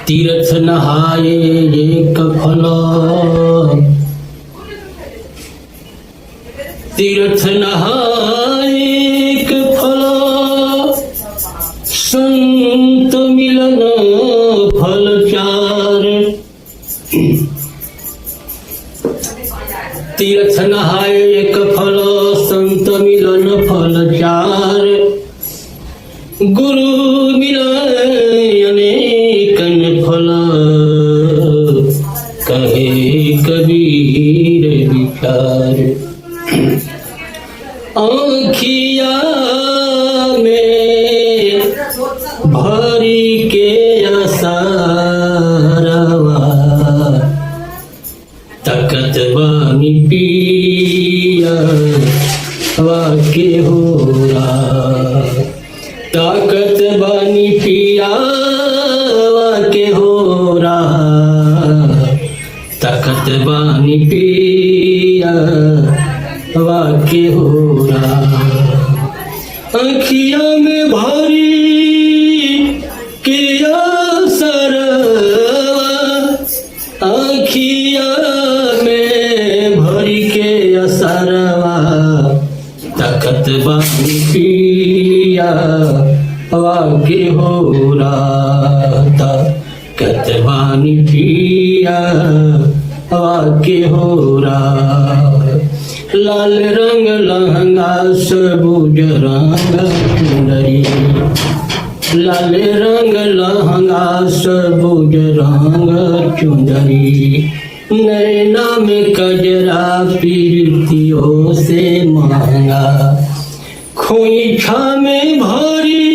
तीर्थ नहाए एक फल, तीर्थ नहाए एक फल, संत मिलन फल चार। तीर्थ नहाए एक फल, संत मिलन फल चार। गुरु मिलन अनेकन फल, कहे कबीर विचार। आँखिया में भरी के असारवा, तकत बानी पिया वाके हो रहा। ताकत बानी पिया वाके हो रहा, ताकत बानी पिया वाके हो रहा। आँखिया में भारी के असरवा, आँखिया में भरी के असरवा, ताकत बानी पिया वाके हो रहा। ताकत बानी पिया वाके हो रहा। लाल रंग लहंगा सबूज रंग चुनरी, लाल रंग लहंगा सबूज रंग चुनरी। नैना में कजरा पीरतियों से महंगा, खोइछा में भरी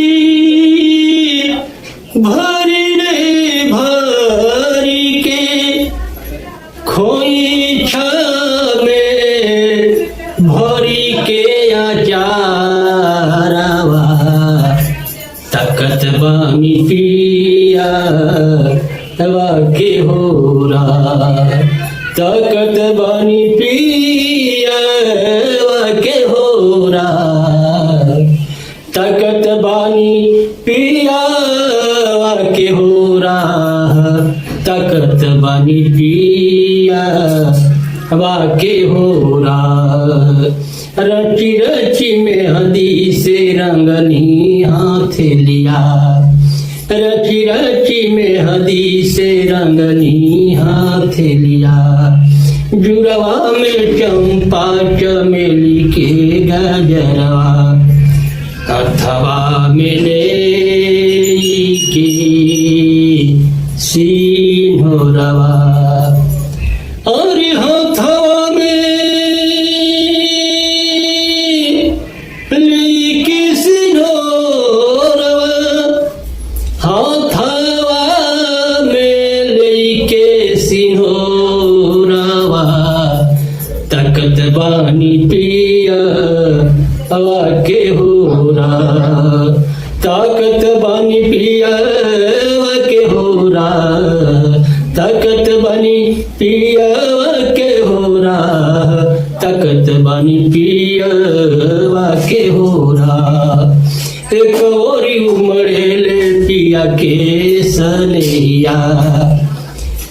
भरी रे भरी के, खोइछा में भरी के आचारवा, ताकत बानी पिया वाके हो रहा। ताकत बानी पिया वाके हो रहा। ताकत बानी पिया वाके हो रहा। ताकत बानी पिया वाके हो रहा। रची रची में हदी से रंगनी हाथ लिया, रची रची में हदी से रंगनी हाथ लिया। जुड़वा में चंपा चमेली के गजरवा, अथवा में की सिंहरवा। और हथवा में लेके सिंहरवा, हथवा में लेके सिंहरवा। ताकत बानी पिया वाके हो रहा। ताकत बानी पिया वाके हो रहा। ताकत बानी पिया वाके हो रहा। ताकत बानी पिया वाके हो रहा। एक ओरी उमड़ेले पिया के सनैया,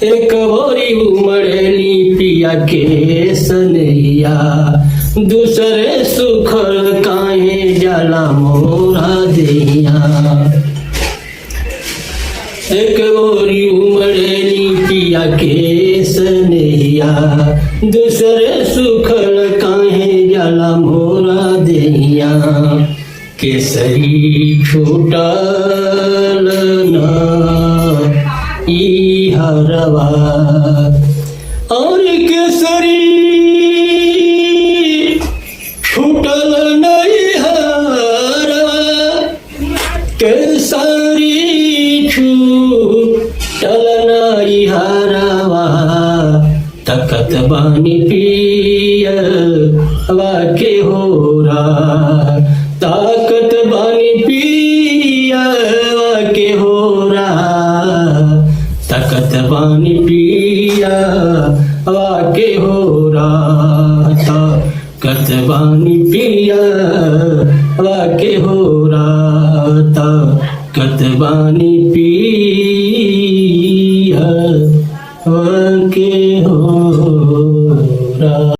एक ओरी उमड़ेली पिया के सनैया। दूसरे सुखर काहे जाला मोरा दैया। एक ओरी उमड़ेली पिया के सनैया, दूसरे सुखल काहे जाला मोरा दैया। केसरी छूटल ना ई हरवा, और केसरी छूटल नहीं हरवा। केसरी छूटल नहीं हरवा। ताकत बानी पिया वाके हो रहा। ताकत बानी पिया वाके हो रहा। ताकत बानी पिया वाके हो रहा। ताकत बानी पिया वाके हो रहा। ताकत बानी पिया पिया वाके हो रा।